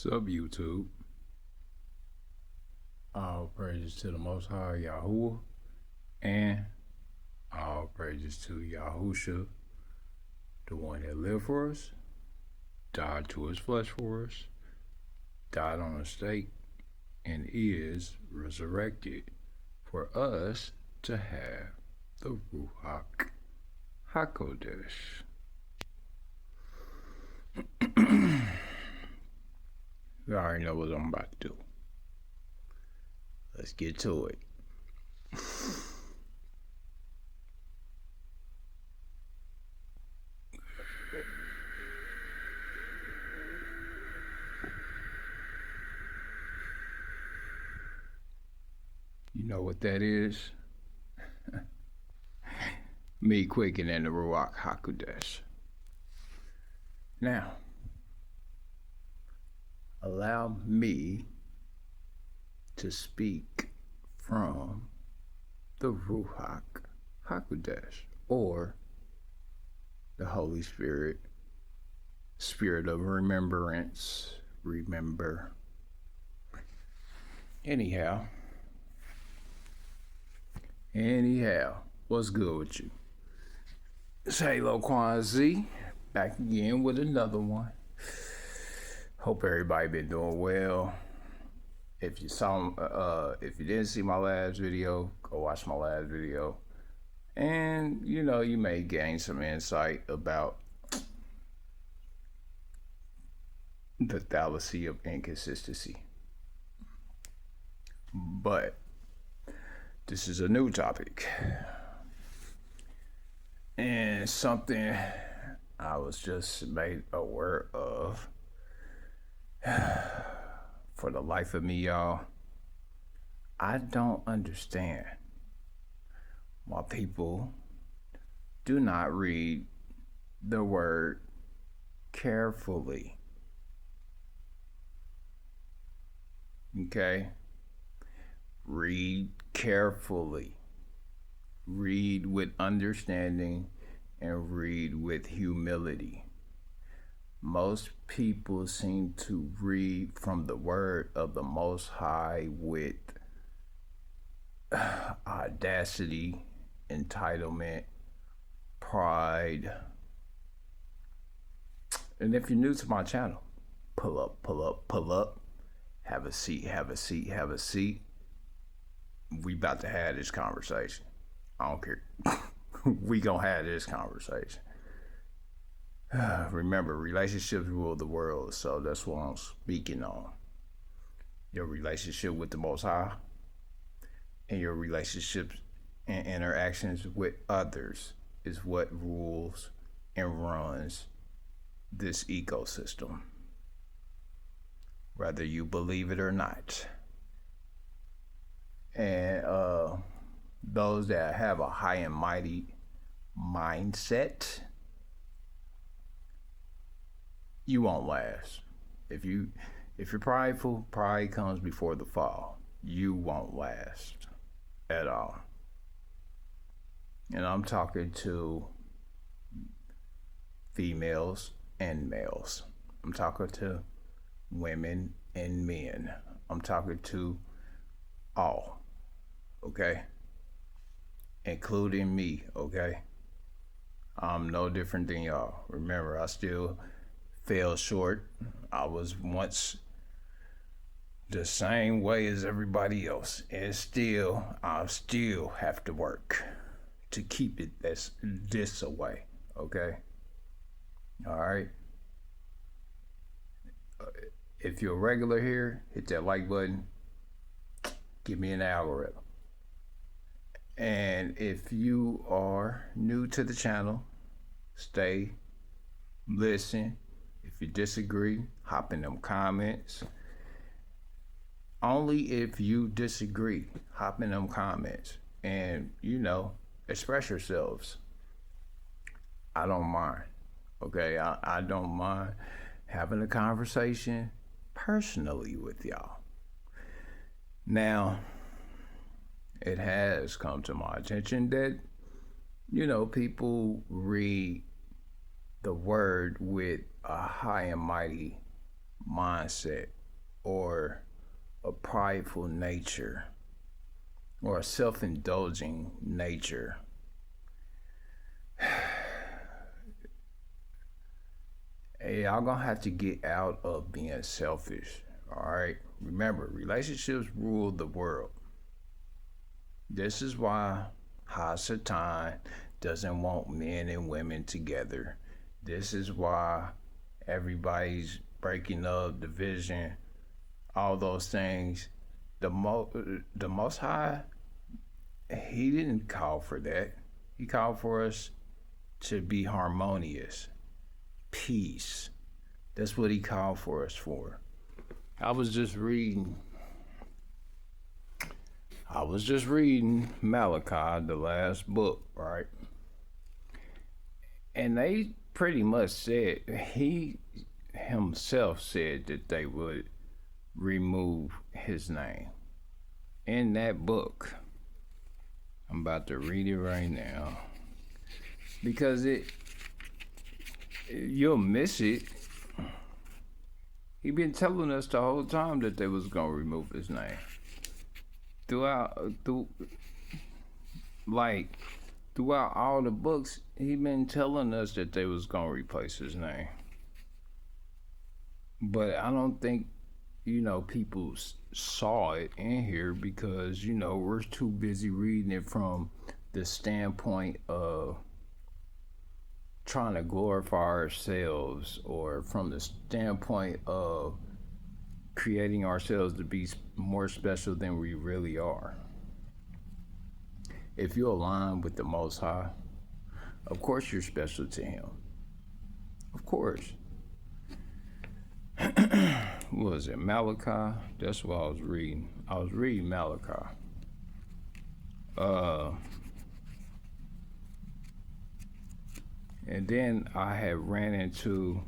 Sub YouTube. All praises to the Most High Yahuwah, and all praises to Yahusha, the one that lived for us, died to his flesh for us, died on a stake, and is resurrected for us to have the Ruach HaKodesh. You already know what I'm about to do. Let's get to it. You know what that is? Me quickening the Ruach HaKodesh. Now, allow me to speak from the Ruach HaKodesh, or the Holy Spirit, Spirit of remembrance, remember. Anyhow, what's good with you? It's Halo Quan Z, back again with another one. Hope everybody been doing well. If you didn't see my last video, go watch my last video. And, you may gain some insight about the fallacy of inconsistency. But this is a new topic. And something I was just made aware of. For the life of me, y'all, I don't understand why people do not read the word carefully. Okay? Read carefully. Read with understanding and read with humility. Most people seem to read from the word of the Most High with audacity, entitlement, pride. And if you're new to my channel, pull up, have a seat. We about to have this conversation. I don't care. We gonna have this conversation. Remember, relationships rule the world, so that's what I'm speaking on. Your relationship with the Most High and your relationships and interactions with others is what rules and runs this ecosystem, whether you believe it or not. And those that have a high and mighty mindset, you won't last. If you're prideful, pride comes before the fall. You won't last at all. And I'm talking to females and males. I'm talking to women and men. I'm talking to all, okay? Including me, okay? I'm no different than y'all. Remember, I still fell short. I was once the same way as everybody else, and I still have to work to keep it this away. Okay, all right. If you're a regular here, hit that like button. Give me an algorithm. And if you are new to the channel, stay, listen. If you disagree, hop in them comments. Only if you disagree, hop in them comments and, express yourselves. I don't mind, okay? I don't mind having a conversation personally with y'all. Now, it has come to my attention that, people read the word with a high and mighty mindset or a prideful nature or a self-indulging nature. Hey, y'all gonna have to get out of being selfish. All right. Remember, relationships rule the world. This is why Hasatan doesn't want men and women together. This is why everybody's breaking up, division, all those things. The Most High, He didn't call for that. He called for us to be harmonious, peace. That's what He called for us for. I was just reading Malachi, the last book, right? And they pretty much said, he himself said that they would remove his name in that book. I'm about to read it right now because you'll miss it. He been telling us the whole time that they was gonna remove his name. Throughout all the books, he been telling us that they was gonna replace his name. But I don't think, people saw it in here because, we're too busy reading it from the standpoint of trying to glorify ourselves, or from the standpoint of creating ourselves to be more special than we really are. If you align with the Most High, of course you're special to Him. Of course. What was it? Malachi? That's what I was reading. I was reading Malachi. And then I had ran into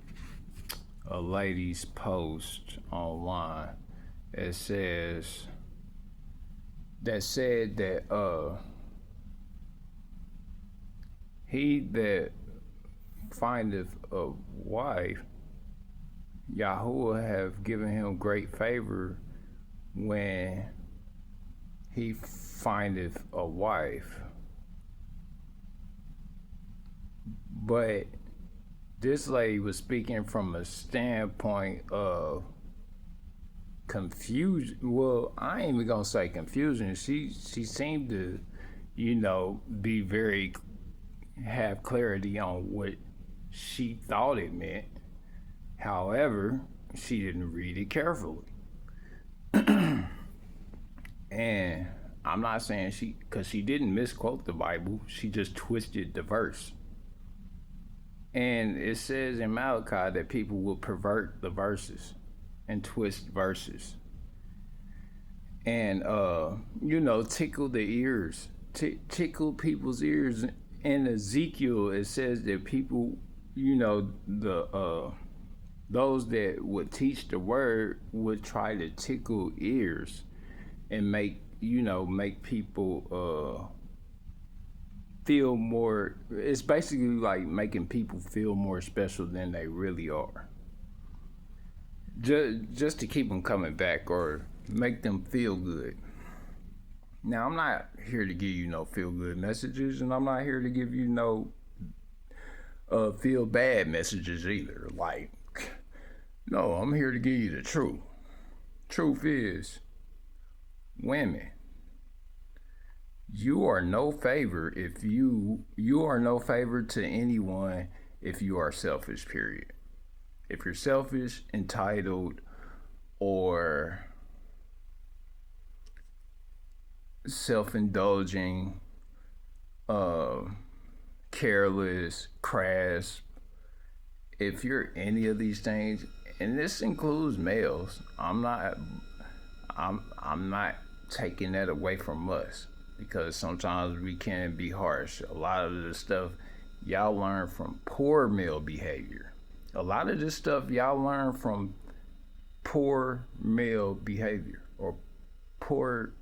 a lady's post online that said that he that findeth a wife, Yahuwah have given him great favor when he findeth a wife. But this lady was speaking from a standpoint of confusion. Well, I ain't even gonna say confusion. She seemed to, be have clarity on what she thought it meant. However, she didn't read it carefully. And I'm not saying because she didn't misquote the Bible, she just twisted the verse. And it says in Malachi that people will pervert the verses and twist verses. And, tickle the ears, tickle people's ears. In Ezekiel, it says that people, those that would teach the word would try to tickle ears and make people feel more. It's basically like making people feel more special than they really are, just to keep them coming back or make them feel good. Now, I'm not here to give you no feel good messages, and I'm not here to give you no feel bad messages either. Like, no, I'm here to give you the truth. Truth is, women, you are no favor if you are no favor to anyone if you are selfish, period. If you're selfish, entitled, or self-indulging, careless, crass, if you're any of these things, and this includes males, I'm not taking that away from us, because sometimes we can be harsh. A lot of the stuff y'all learn from poor male behavior. A lot of this stuff y'all learn from poor male behavior, or poor,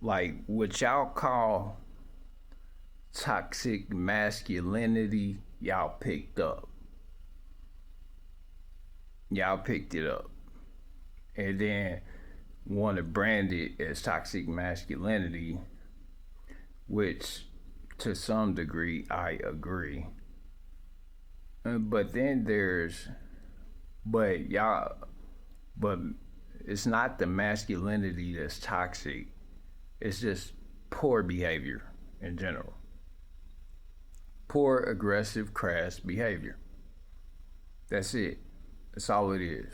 like what y'all call toxic masculinity. Y'all picked up. Y'all picked it up. and then want to brand it as toxic masculinity, which to some degree I agree. But then there's, but y'all, but it's not the masculinity that's toxic, it's just poor behavior in general. Poor, aggressive, crass behavior. That's it. That's all it is.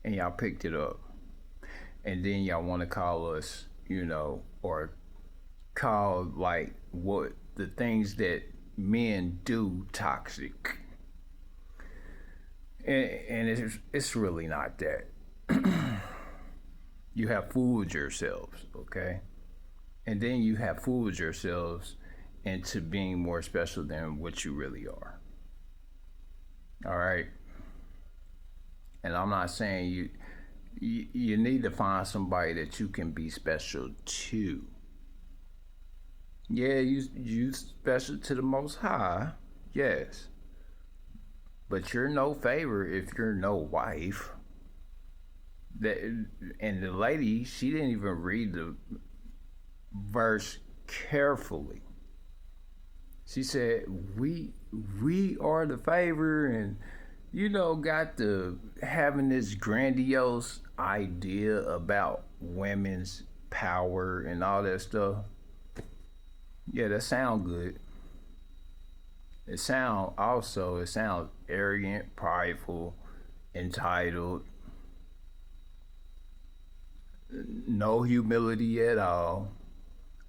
And y'all picked it up. And then y'all want to call us, or call like what the things that men do toxic. And it's really not that. You have fooled yourselves, okay? And then you have fooled yourselves into being more special than what you really are. All right? And I'm not saying you need to find somebody that you can be special to. Yeah, you special to the Most High, yes. But you're no favor if you're no wife. And the lady, she didn't even read the verse carefully. She said, "We are the favor," and got the having this grandiose idea about women's power and all that stuff. Yeah, that sound good. It sounds arrogant, prideful, entitled, no humility at all,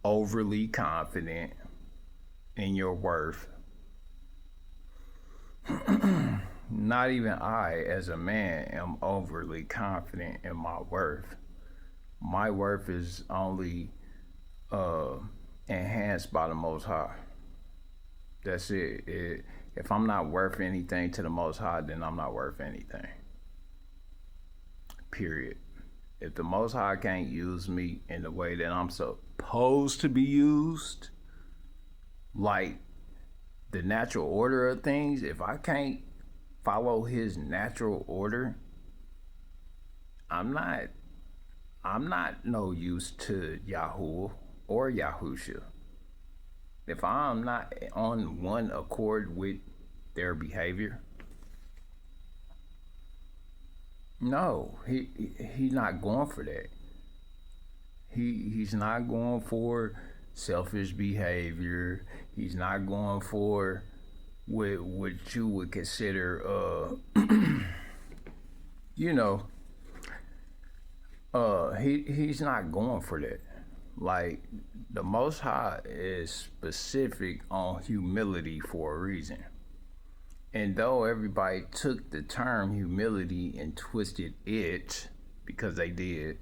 overly confident in your worth. Not even I, as a man, am overly confident in my worth. My worth is only enhanced by the Most High. That's it. If I'm not worth anything to the Most High, then I'm not worth anything. Period. If the Most High can't use me in the way that I'm supposed to be used, like the natural order of things, if I can't follow his natural order, I'm not no use to Yahoo or Yahusha. If I'm not on one accord with their behavior, no, he's not going for that. He's not going for selfish behavior. He's not going for what you would consider he's not going for that. Like, the Most High is specific on humility for a reason. And though everybody took the term humility and twisted it, because they did,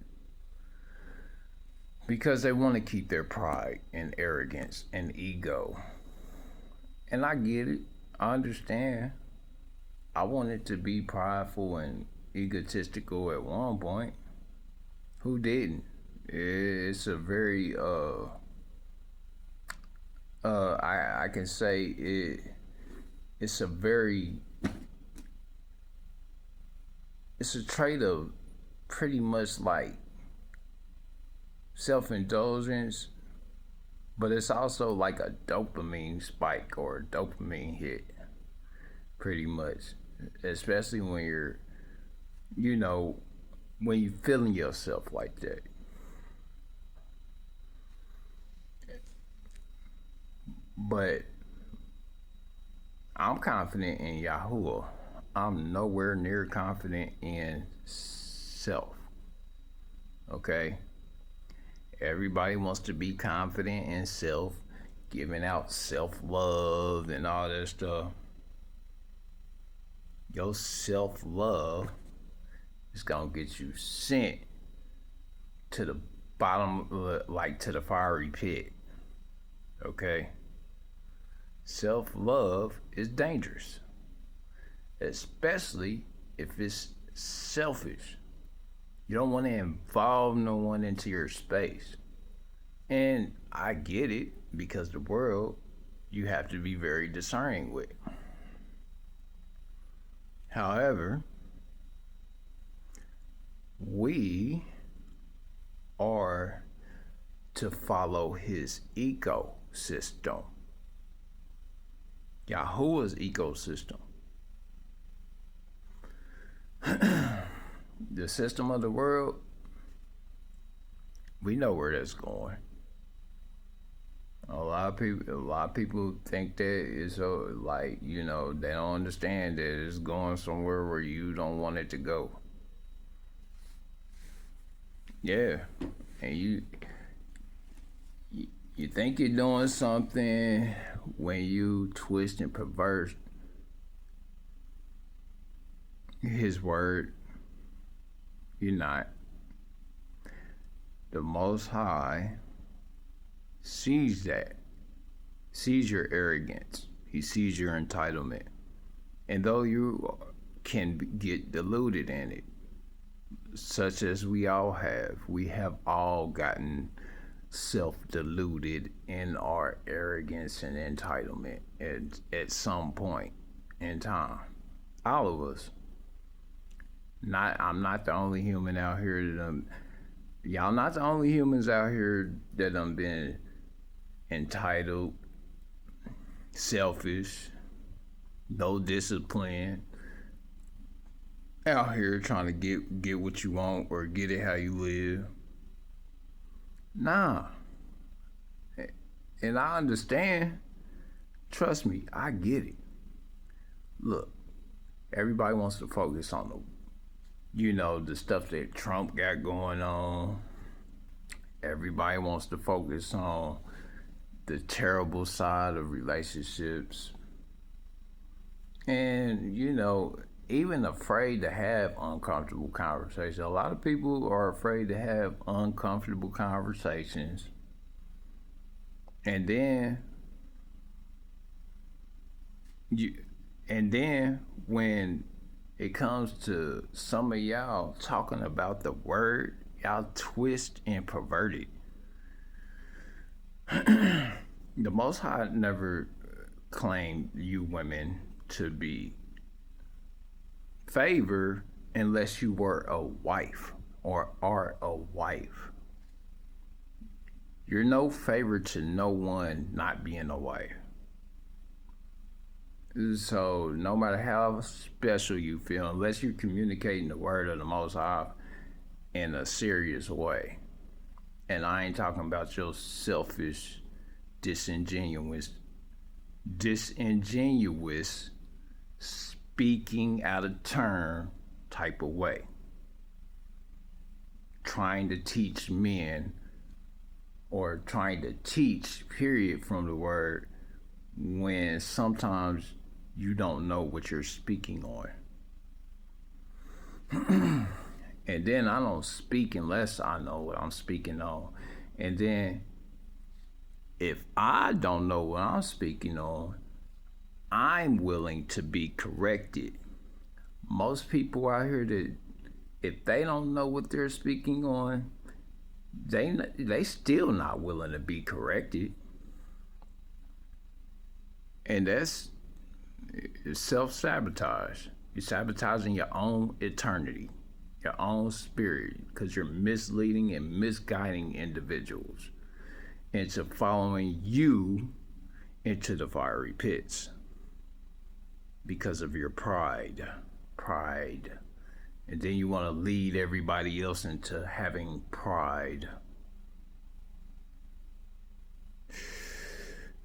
because they want to keep their pride and arrogance and ego. And I get it. I understand. I wanted to be prideful and egotistical at one point. Who didn't? It's a very I can say it's a trait of pretty much like self-indulgence, but it's also like a dopamine spike or a dopamine hit, pretty much, especially when you're when you feeling yourself like that. But I'm confident in Yahuwah. I'm nowhere near confident in self. Okay? Everybody wants to be confident in self, giving out self-love and all that stuff. Your self-love is gonna get you sent to the bottom, like to the fiery pit. Okay? Self-love is dangerous, especially if it's selfish. You don't want to involve no one into your space. And I get it, because the world you have to be very discerning with. However, We are to follow his ecosystem. Yahuwah's ecosystem. The system of the world, we know where that's going. A lot of people think that it's like, they don't understand that it's going somewhere where you don't want it to go. Yeah, and you think you're doing something when you twist and pervert his word. You're not. The Most High sees that, sees your arrogance. He sees your entitlement. And though you can get deluded in it, such as we have all gotten self-deluded in our arrogance and entitlement at some point in time. All of us. I'm not the only human out here y'all not the only humans out here that been entitled, selfish, no discipline, out here trying to get what you want or get it how you live. Nah. And I understand. Trust me, I get it. Look, everybody wants to focus on the stuff that Trump got going on. Everybody wants to focus on the terrible side of relationships. And, even afraid to have uncomfortable conversations. A lot of people are afraid to have uncomfortable conversations. And then when it comes to some of y'all talking about the word, y'all twist and pervert it. The Most High never claimed you women to be favor unless you were a wife or are a wife. You're no favor to no one not being a wife. So no matter how special you feel, unless you're communicating the word of the Most High in a serious way, and I ain't talking about your selfish, disingenuous, speaking out of turn type of way, trying to teach men or trying to teach period from the word when sometimes you don't know what you're speaking on. And then I don't speak unless I know what I'm speaking on. And then if I don't know what I'm speaking on, I'm willing to be corrected. Most people out here that if they don't know what they're speaking on, they still not willing to be corrected. And that's self-sabotage. You're sabotaging your own eternity, your own spirit, because you're misleading and misguiding individuals into following you into the fiery pits because of your pride. And then you want to lead everybody else into having pride.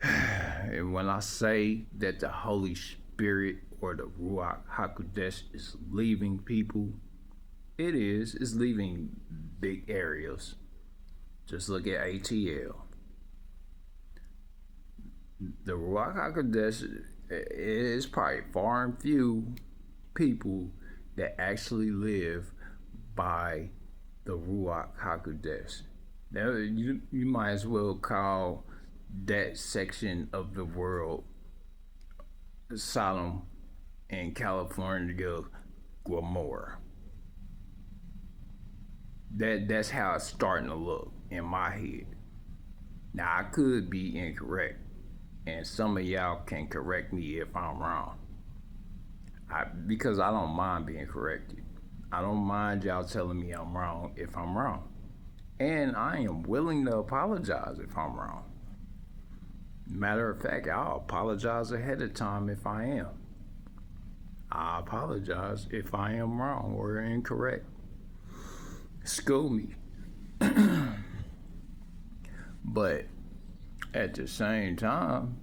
And when I say that the Holy Spirit or the Ruach HaKodesh is leaving people, it's leaving big areas. Just look at ATL. The Ruach HaKodesh is probably far and few people that actually live by the Ruach HaKodesh. Now, you might as well call that section of the world, Sodom and California, Gomorrah. That's how it's starting to look in my head. Now, I could be incorrect, and some of y'all can correct me if I'm wrong. Because I don't mind being corrected. I don't mind y'all telling me I'm wrong if I'm wrong. And I am willing to apologize if I'm wrong. Matter of fact, I'll apologize ahead of time if I am. I apologize if I am wrong or incorrect. School me. But at the same time,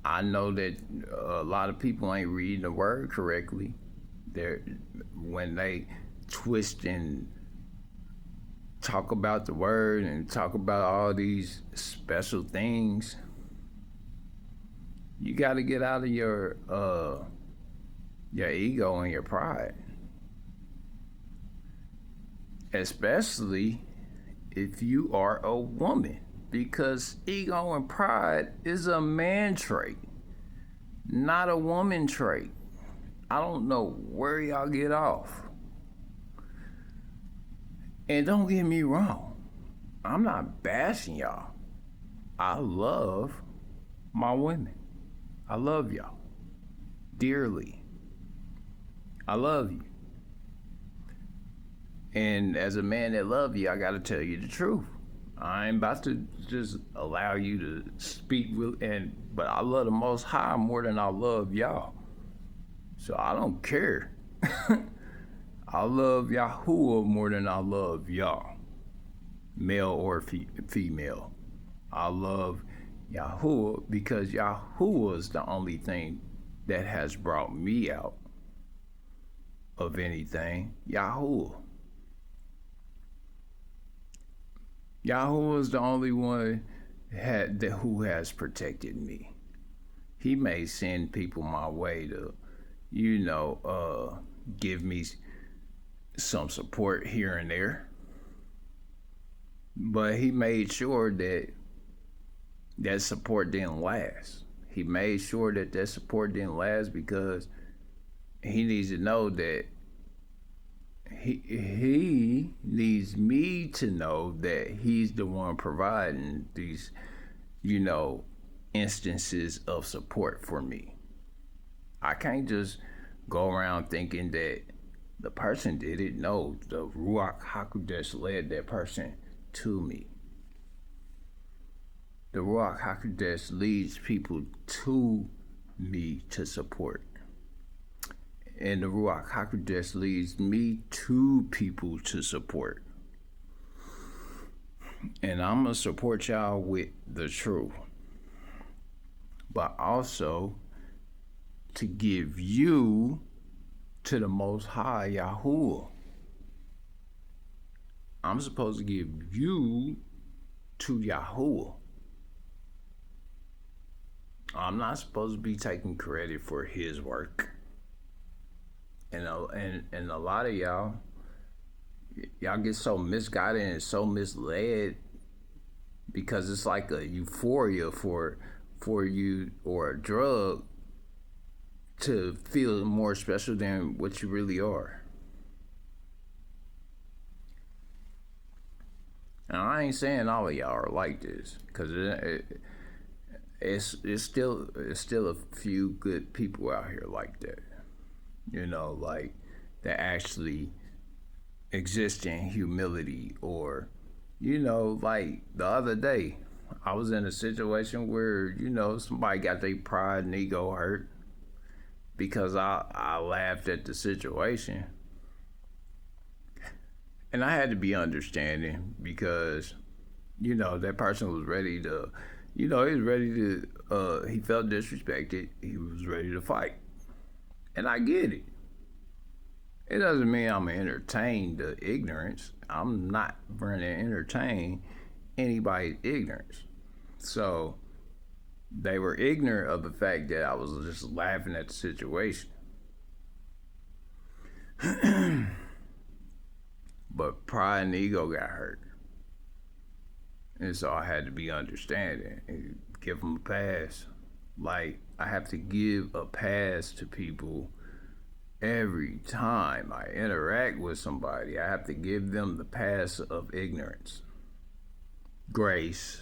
I know that a lot of people ain't reading the word correctly. They're when they twist and talk about the word and talk about all these special things. You got to get out of your ego and your pride, especially if you are a woman, because ego and pride is a man trait, not a woman trait. I don't know where y'all get off. And don't get me wrong, I'm not bashing y'all. I love my women. I love y'all dearly. I love you. And as a man that love you, I gotta tell you the truth. I ain't about to just allow you to speak but I love the Most High more than I love y'all. So I don't care. I love Yahuwah more than I love y'all, male or female. I love Yahuwah because Yahuwah is the only thing that has brought me out of anything. Yahuwah. Yahuwah is the only one who has protected me. He may send people my way to, give me some support here and there. But he made sure that that support didn't last. He made sure that that support didn't last because he needs to know that he needs me to know that he's the one providing these, instances of support for me. I can't just go around thinking that the person did it. No, the Ruach HaKodesh led that person to me. The Ruach HaKodesh leads people to me to support. And the Ruach HaKodesh leads me to people to support. And I'm going to support y'all with the truth. But also to give you to the Most High Yahuwah. I'm supposed to give you to Yahuwah. I'm not supposed to be taking credit for his work. And a lot of y'all get so misguided and so misled because it's like a euphoria for you or a drug to feel more special than what you really are. And I ain't saying all of y'all are like this, because it's still a few good people out here like that. Like that actually exist in humility, or like the other day I was in a situation where somebody got their pride and ego hurt because I laughed at the situation. And I had to be understanding because, that person was ready to, he was ready to, he felt disrespected. He was ready to fight. And I get it. It doesn't mean I'm entertain the ignorance. I'm not going to entertain anybody's ignorance. So they were ignorant of the fact that I was just laughing at the situation. But pride and ego got hurt. And so I had to be understanding and give them a pass. Like, I have to give a pass to people every time I interact with somebody. I have to give them the pass of ignorance. Grace.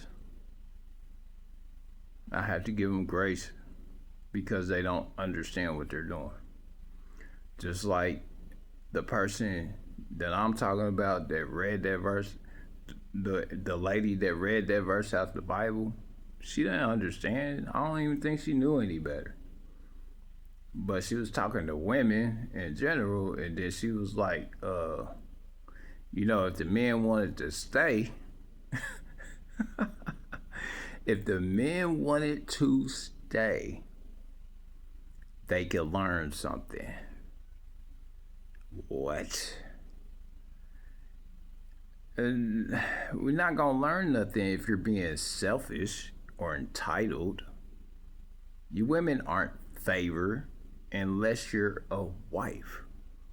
I have to give them grace because they don't understand what they're doing. Just like The person that I'm talking about that read that verse, the lady that read that verse out of the Bible, she didn't understand. I don't even think she knew any better. But she was talking to women in general, and then she was like, if the men wanted to stay, if the men wanted to stay, they could learn something. What? And we're not gonna learn nothing if you're being selfish or entitled. You women aren't favored unless you're a wife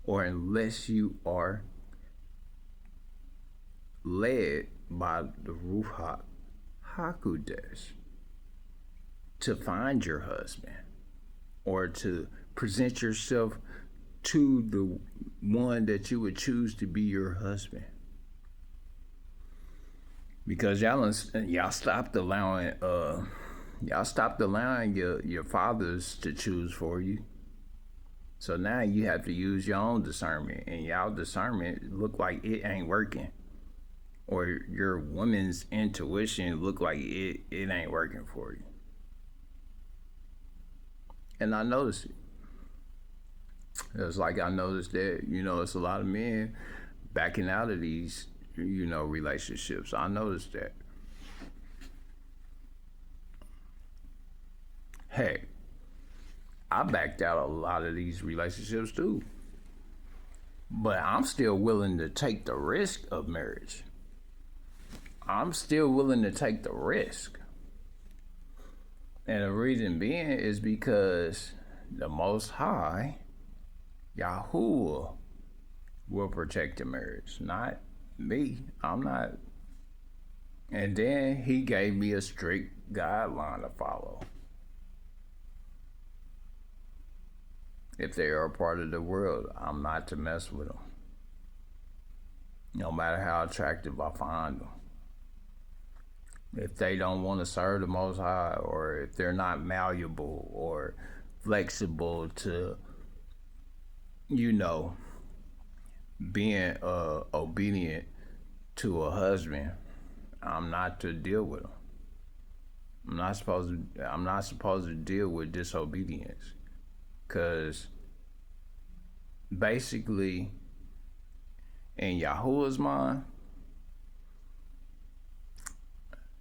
or unless you are led by the Ruach HaKodesh to find your husband or to present yourself to the one that you would choose to be your husband. Because y'all stopped allowing your fathers to choose for you. So now you have to use your own discernment, and y'all discernment look like it ain't working, or your woman's intuition look like it ain't working for you. And I noticed it. It's like I noticed that it's a lot of men backing out of these relationships. I noticed that. Hey, I backed out a lot of these relationships too. But I'm still willing to take the risk of marriage. I'm still willing to take the risk. And the reason being is because the Most High, Yahuwah, will protect the marriage, not me. I'm not. And then he gave me a strict guideline to follow. If they are a part of the world, I'm not to mess with them. No matter how attractive I find them. If they don't want to serve the Most High, or if they're not malleable or flexible to, being obedient to a husband, I'm not to deal with them. I'm not supposed to deal with disobedience, because basically, in Yahuwah's mind,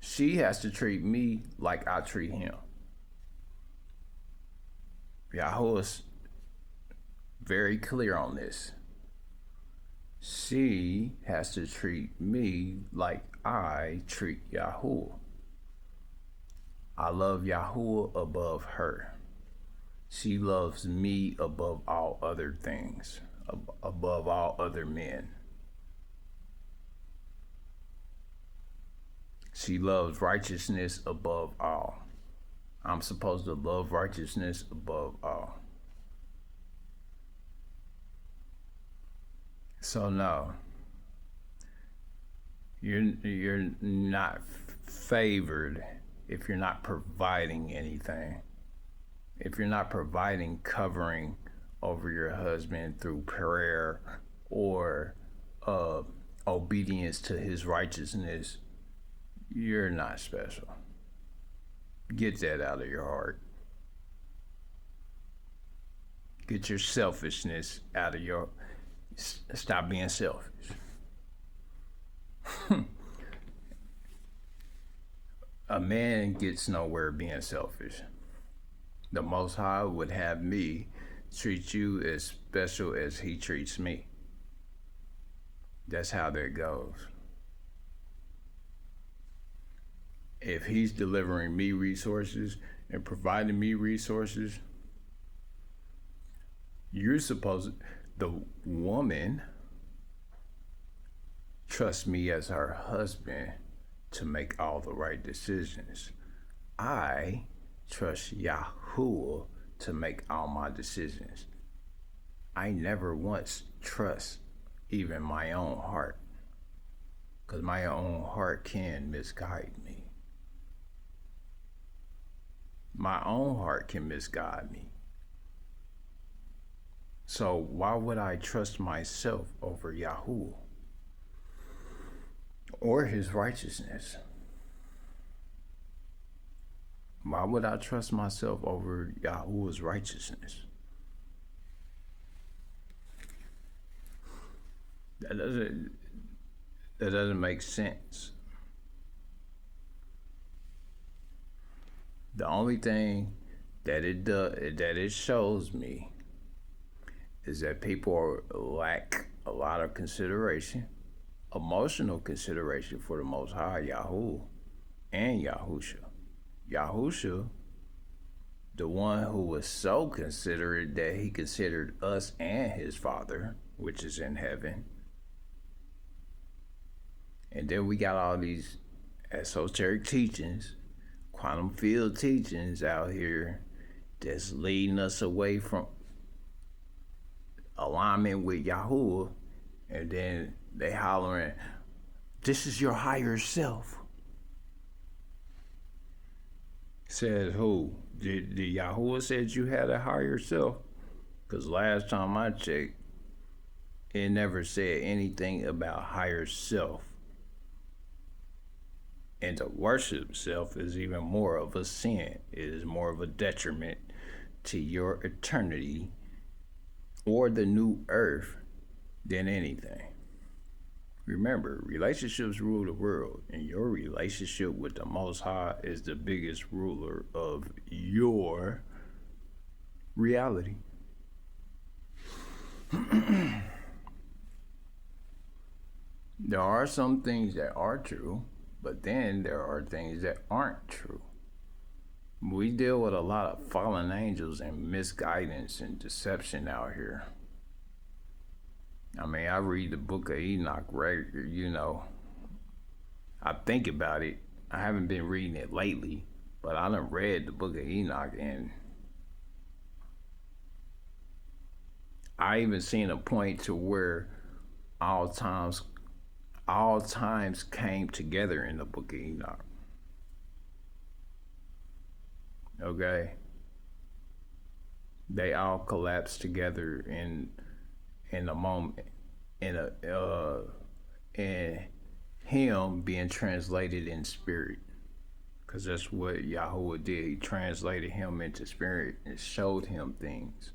she has to treat me like I treat him. Yahuwah's very clear on this. She has to treat me like I treat Yahuwah. I love Yahuwah above her. She loves me above all other things, above all other men. She loves righteousness above all. I'm supposed to love righteousness above all. So no, you're not favored if you're not providing anything. If you're not providing covering over your husband through prayer or obedience to his righteousness, you're not special. Get that out of your heart. Get your selfishness out of your... Stop being selfish. A man gets nowhere being selfish. The Most High would have me treat you as special as he treats me. That's how that goes. If he's delivering me resources and providing me resources, the woman trusts me as her husband to make all the right decisions. I trust Yahuwah to make all my decisions. I never once trust even my own heart, because my own heart can misguide me. My own heart can misguide me. So why would I trust myself over Yahoo or his righteousness? Why would I trust myself over Yahuwah's righteousness? That doesn't make sense. The only thing that it shows me is that people lack a lot of consideration, emotional consideration for the Most High Yahoo and Yahusha. Yahusha, the one who was so considerate that he considered us and his Father, which is in heaven. And then we got all these esoteric teachings, quantum field teachings out here that's leading us away from alignment with Yahuwah, and then they hollering, "This is your higher self." Says who? Did Yahuwah said you had a higher self? Because last time I checked, it never said anything about higher self. And to worship self is even more of a sin. It is more of a detriment to your eternity or the new earth than anything. Remember, relationships rule the world, and your relationship with the Most High is the biggest ruler of your reality. There are some things that are true, but then there are things that aren't true. We deal with a lot of fallen angels and misguidance and deception out here. I mean, I read the book of Enoch, I think about it. I haven't been reading it lately, but I done read the book of Enoch, and I even seen a point to where all times came together in the book of Enoch. Okay? They all collapsed together in a moment, in him being translated in spirit, because that's what Yahuwah did. He translated him into spirit and showed him things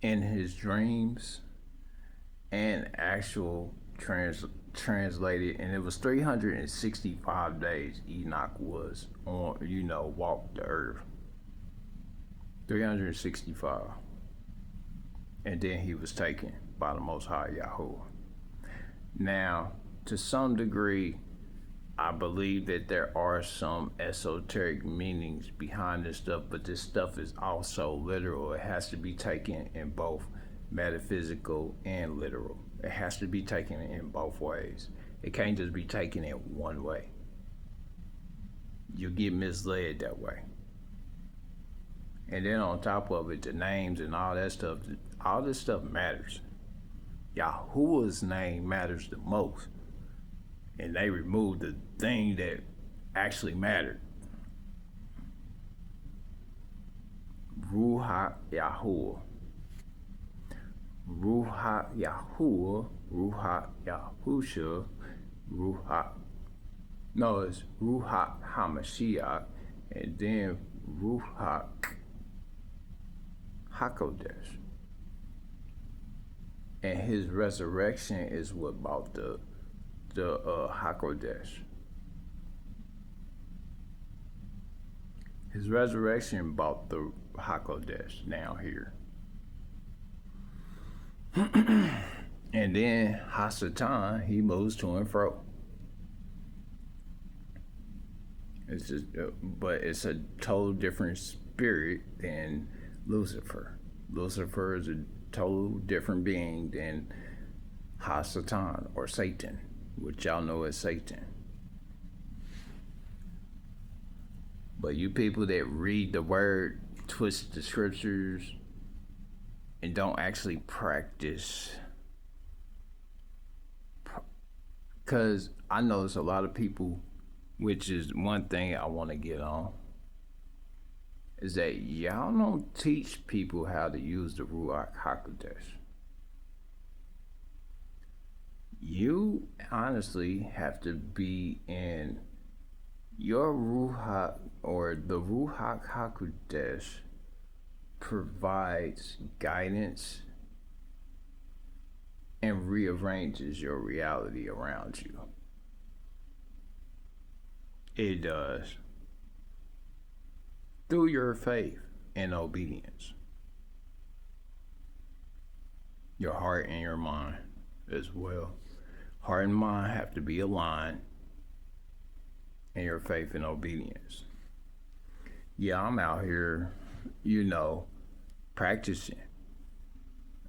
in his dreams and actual translated, and it was 365 days Enoch was on, walked the earth. 365. And then he was taken by the Most High Yahuwah. Now, to some degree, I believe that there are some esoteric meanings behind this stuff, but this stuff is also literal. It has to be taken in both metaphysical and literal. It has to be taken in both ways. It can't just be taken in one way. You get misled that way. And then on top of it, the names and all that stuff, all this stuff matters. Yahuwah's name matters the most. And they removed the thing that actually mattered. Ruha Yahuwah. Ruha Yahuwah, Ruha Yahusha, it's Ruha HaMashiach, and then Ruha HaKodesh. And his resurrection is what brought the HaKodesh. His resurrection brought the HaKodesh down here. And then Hasatan, he moves to and fro. It's just, but it's a total different spirit than Lucifer. Lucifer is a total different being than Hasatan or Satan, which y'all know as Satan. But you people that read the word, twist the scriptures, and don't actually practice. Because I notice a lot of people, which is one thing I want to get on. is that y'all don't teach people how to use the Ruach HaKodesh. You honestly have to be in your Ruach, or the Ruach HaKodesh provides guidance and rearranges your reality around you. It does. Through your faith and obedience. Your heart and your mind as well. Heart and mind have to be aligned in your faith and obedience. Yeah, I'm out here, practicing.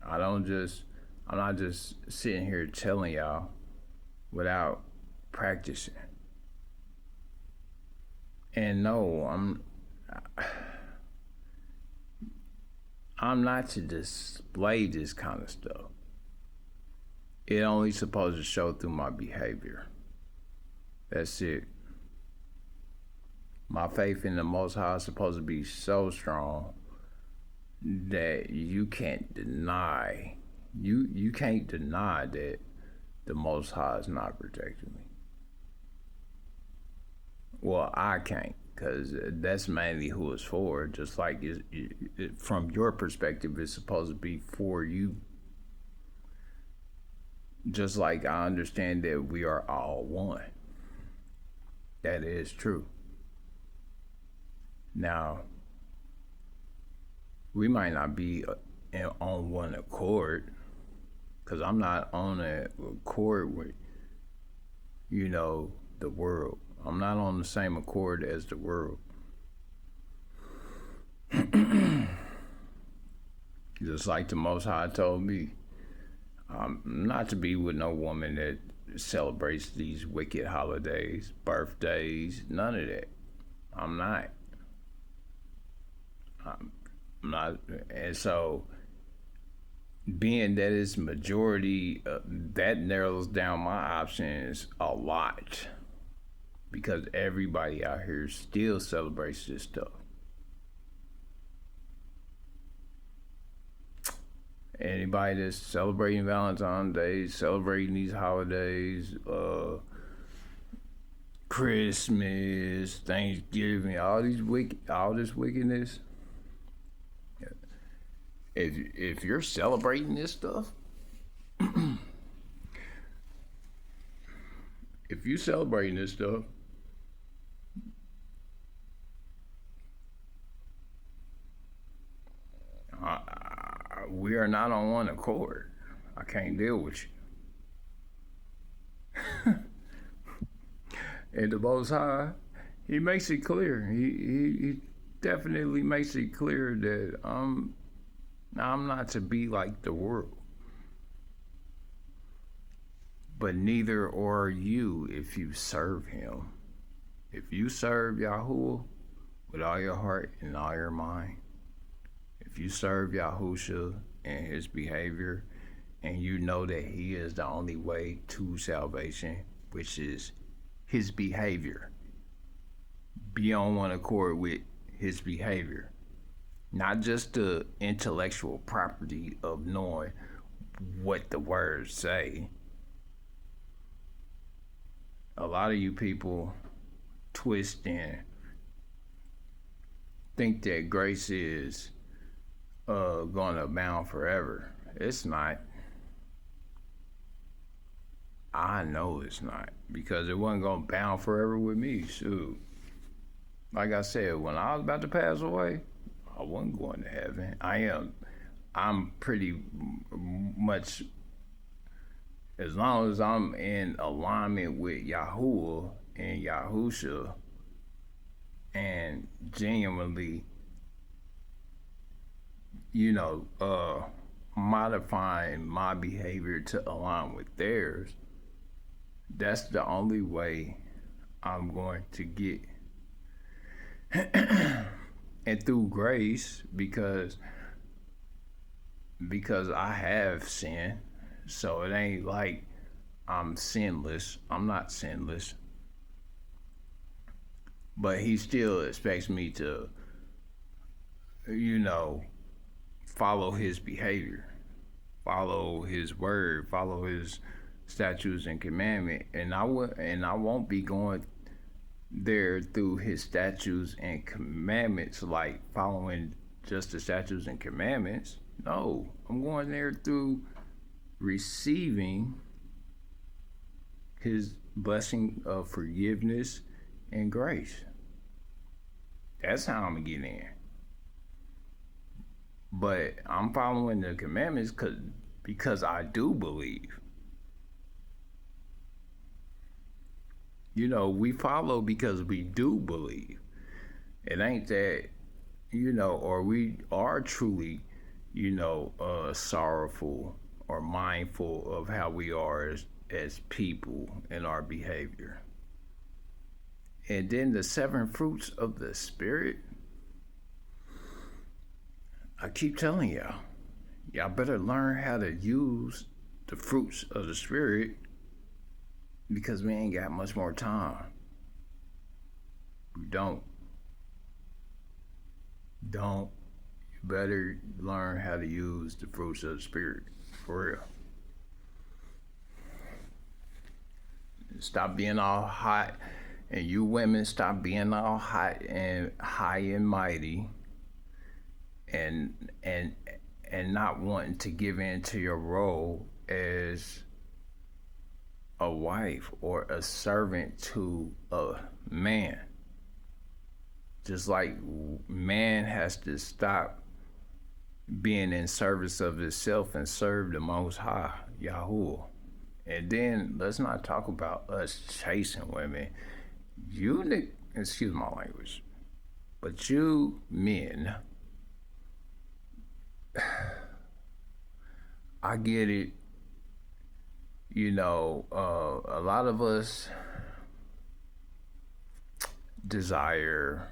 I'm not just sitting here telling y'all without practicing. And no, I'm not to display this kind of stuff. It only supposed to show through my behavior. That's it. My faith in the Most High is supposed to be so strong that you can't deny. You can't deny that the Most High is not protecting me. Well, I can't, because that's mainly who it's for. Just like from your perspective, it's supposed to be for you. Just like I understand that we are all one. That is true. Now, we might not be on one accord, because I'm not on an accord with, the world. I'm not on the same accord as the world. Just like the Most High told me, not to be with no woman that celebrates these wicked holidays, birthdays, none of that. I'm not. I'm not. And so, being that it's majority, that narrows down my options a lot. Because everybody out here still celebrates this stuff. Anybody that's celebrating Valentine's Day, celebrating these holidays, Christmas, Thanksgiving, all this wickedness. If you're celebrating this stuff, if you're celebrating this stuff, we are not on one accord. I can't deal with you. And the Most High, He makes it clear. He definitely makes it clear that I'm not to be like the world. But neither are you if you serve Him. If you serve Yahuwah with all your heart and all your mind, if you serve Yahusha and His behavior, and you know that He is the only way to salvation, which is His behavior, be on one accord with His behavior. Not just the intellectual property of knowing what the words say. A lot of you people twist and think that grace is going to abound forever. It's not. I know it's not, because it wasn't going to abound forever with me. Shoot. Like I said, when I was about to pass away, I wasn't going to heaven. I'm pretty much, as long as I'm in alignment with Yahuwah and Yahusha, and genuinely, modifying my behavior to align with theirs, that's the only way I'm going to get. And through grace, because I have sinned, so it ain't like I'm sinless. I'm not sinless. But He still expects me to you know, follow his behavior, follow his word, follow his statutes and commandment. And I won't be going there through his statutes and commandments, like following just the statutes and commandments. No, I'm going there through receiving his blessing of forgiveness and grace. That's how I'm gonna get in. But I'm following the commandments because I do believe. You know, we follow because we do believe. It ain't that, or we are truly, sorrowful or mindful of how we are as people in our behavior. And then the seven fruits of the Spirit, I keep telling y'all better learn how to use the fruits of the Spirit because we ain't got much more time. We don't. You better learn how to use the fruits of the Spirit, for real. Stop being all hot, and you women stop being all hot and high and mighty, and not wanting to give in to your role as a wife or a servant to a man. Just like man has to stop being in service of itself and serve the Most High, Yahuwah. And then let's not talk about us chasing women. Excuse my language, but you men, I get it. A lot of us desire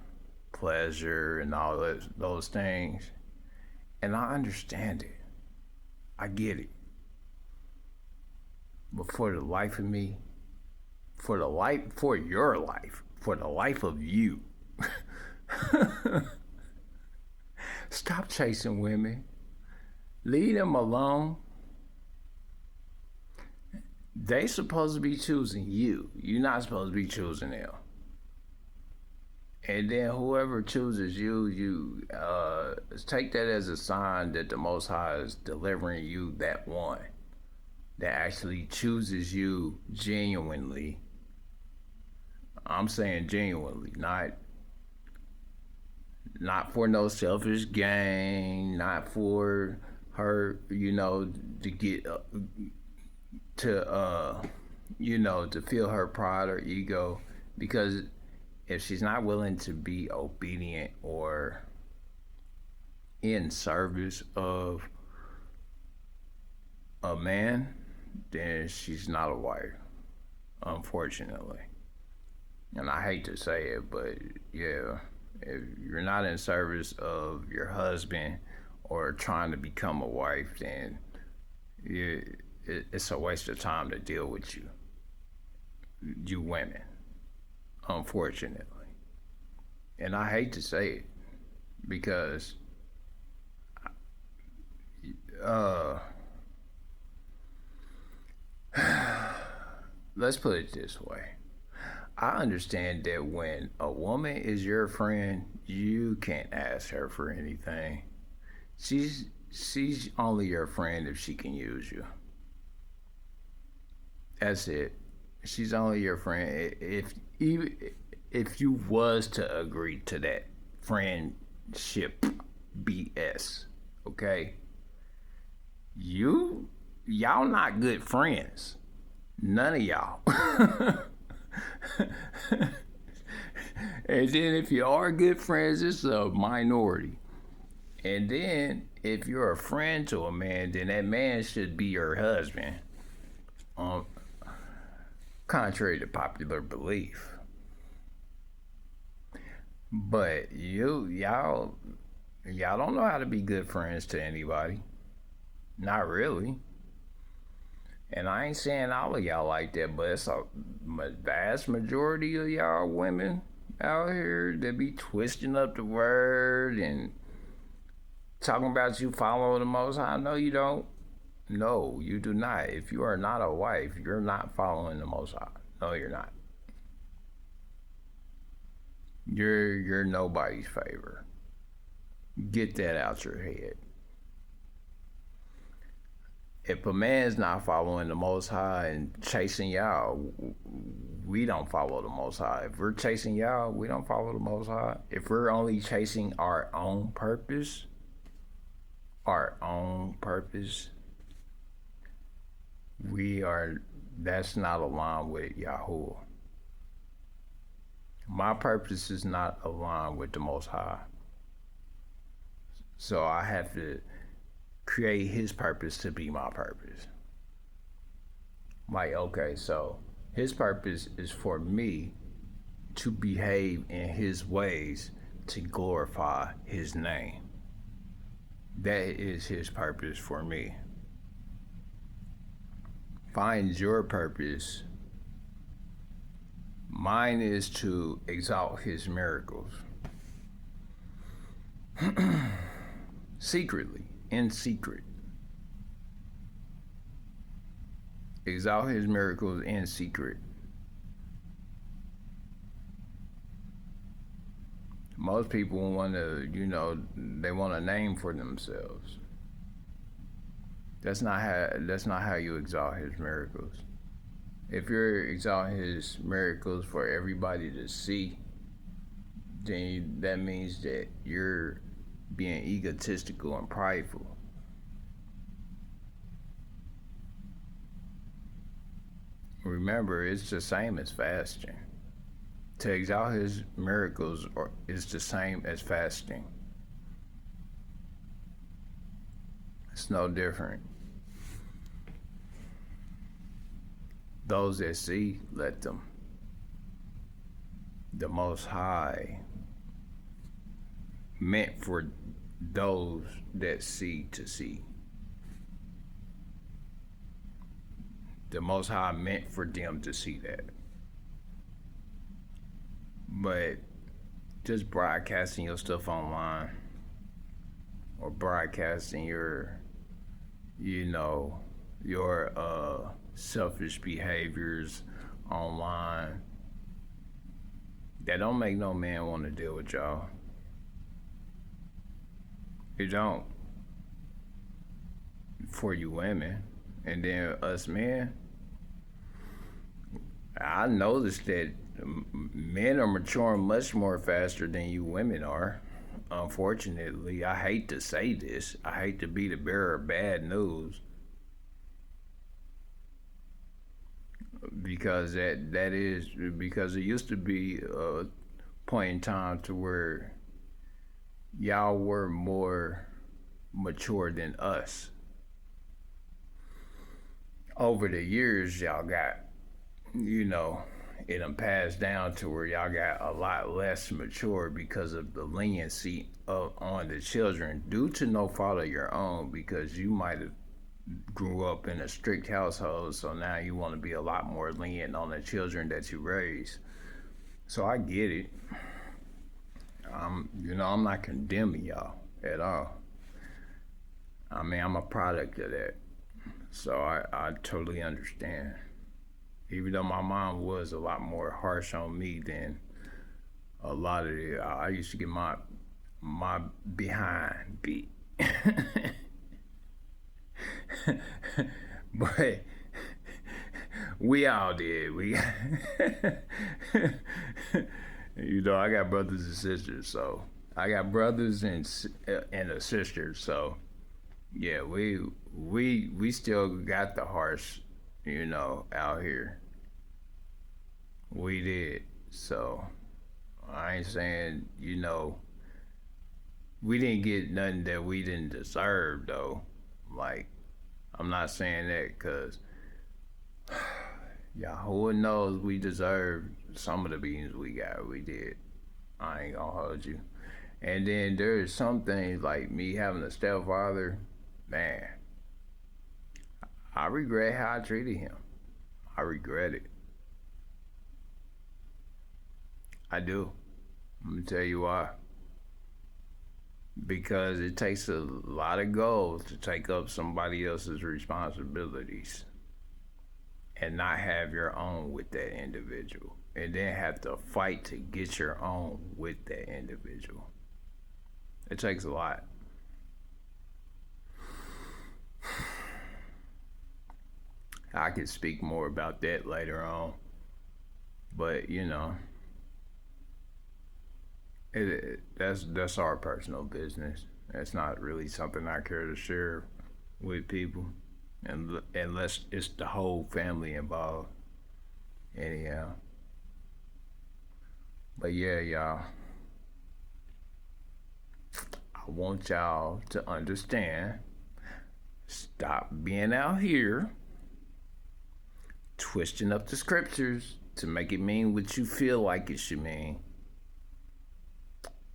pleasure and all those things, and I understand it. I get it. But for the life of me, for your life, for the life of you, stop chasing women. Leave them alone. They supposed to be choosing you. You're not supposed to be choosing them. And then whoever chooses you take that as a sign that the Most High is delivering you that one that actually chooses you genuinely. I'm saying genuinely, not for no selfish gain, not for her, to get to feel her pride or ego, because if she's not willing to be obedient or in service of a man, then she's not a wife, unfortunately. And I hate to say it, but yeah, if you're not in service of your husband or trying to become a wife, then it's a waste of time to deal with you women, unfortunately. And I hate to say it because let's put it this way. I understand that when a woman is your friend, you can't ask her for anything. She's only your friend if she can use you. That's it. She's only your friend if you was to agree to that friendship BS. Okay? Y'all not good friends. None of y'all. And then if you are good friends, it's a minority. And then if you're a friend to a man, then that man should be your husband. Contrary to popular belief. But y'all don't know how to be good friends to anybody. Not really. And I ain't saying all of y'all like that, but it's a vast majority of y'all women out here that be twisting up the word and Talking about you follow the Most High? No, you don't. No, you do not. If you are not a wife, you're not following the Most High. No, you're not. You're nobody's favor. Get that out your head. If a man's not following the Most High and chasing y'all, we don't follow the Most High. If we're chasing y'all, we don't follow the Most High. If we're only chasing our own purpose, we are. That's not aligned with Yahweh. My purpose is not aligned with the Most High. So I have to create his purpose to be my purpose. Like, okay, so his purpose is for me to behave in his ways to glorify his name. That is his purpose for me. Find your purpose. Mine is to exalt his miracles. Secretly, in secret. Exalt his miracles in secret. Most people want to, they want a name for themselves. That's not how you exalt his miracles. If you're exalting his miracles for everybody to see, then that means that you're being egotistical and prideful. Remember, it's the same as fasting. To exalt his miracles is the same as fasting. It's no different. Those that see, let them. The Most High meant for those that see to see. The Most High meant for them to see that. But just broadcasting your stuff online or broadcasting your selfish behaviors online, that don't make no man want to deal with y'all. It don't. For you women. And then us men, I noticed that men are maturing much more faster than you women are. Unfortunately, I hate to say this. I hate to be the bearer of bad news. Because because it used to be a point in time to where y'all were more mature than us. Over the years, y'all got, it done passed down to where y'all got a lot less mature because of the leniency on the children due to no fault of your own, because you might have grew up in a strict household, so now you want to be a lot more lenient on the children that you raise. So I get it. I'm not condemning y'all at all. I mean, I'm a product of that. So I totally understand. Even though my mom was a lot more harsh on me than a lot of it, I used to get my behind beat. But we all did. I got brothers and sisters, so I got brothers and a sister, so yeah, we still got the harsh, out here. We did. So I ain't saying, we didn't get nothing that we didn't deserve though. Like, I'm not saying that because Yahweh knows we deserve some of the beatings we got. We did. I ain't gonna hold you. And then there's some things like me having a stepfather, man, I regret how I treated him. I regret it. I do. I'm gonna tell you why. because it takes a lot of goals to take up somebody else's responsibilities and not have your own with that individual, and then have to fight to get your own with that individual. It takes a lot. I could speak more about that later on, but that's our personal business. That's not really something I care to share with people, and unless it's the whole family involved. Anyhow, but yeah, y'all, I want y'all to understand. Stop being out here twisting up the scriptures to make it mean what you feel like it should mean,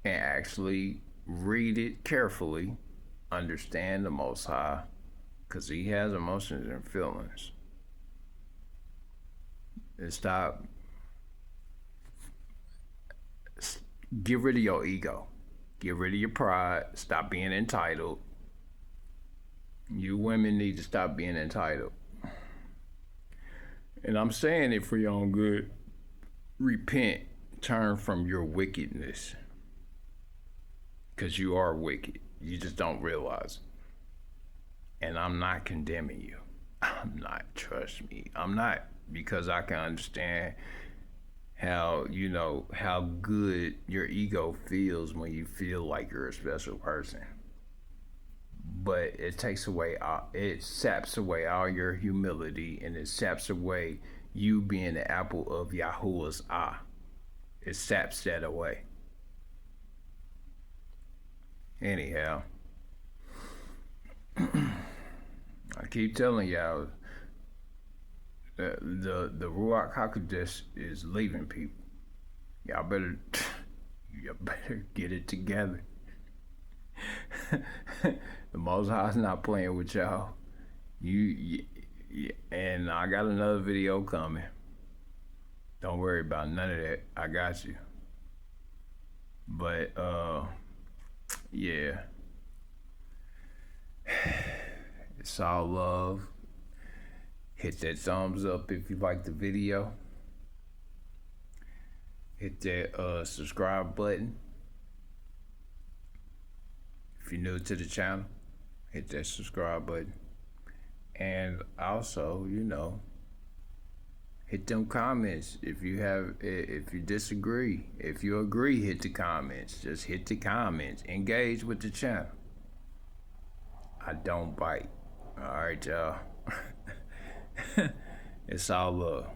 and actually read it carefully, understand the Most High, because He has emotions and feelings. And get rid of your ego, get rid of your pride, stop being entitled. You women need to stop being entitled. And I'm saying it for your own good. Repent, turn from your wickedness. Because you are wicked. You just don't realize it. And I'm not condemning you. I'm not, trust me. I'm not, because I can understand how good your ego feels when you feel like you're a special person. But it saps away all your humility, and it saps away you being the apple of Yahuwah's eye. It saps that away. Anyhow, I keep telling y'all, the Ruach HaKodesh is leaving people. Y'all better get it together. The Most High's not playing with y'all. And I got another video coming. Don't worry about none of that. I got you. But yeah, it's all love. Hit that thumbs up if you like the video. Hit that subscribe button. If you're new to the channel, hit that subscribe button. And also, hit them comments. If you disagree, if you agree, hit the comments. Just hit the comments. Engage with the channel. I don't bite. All right, y'all. It's all love.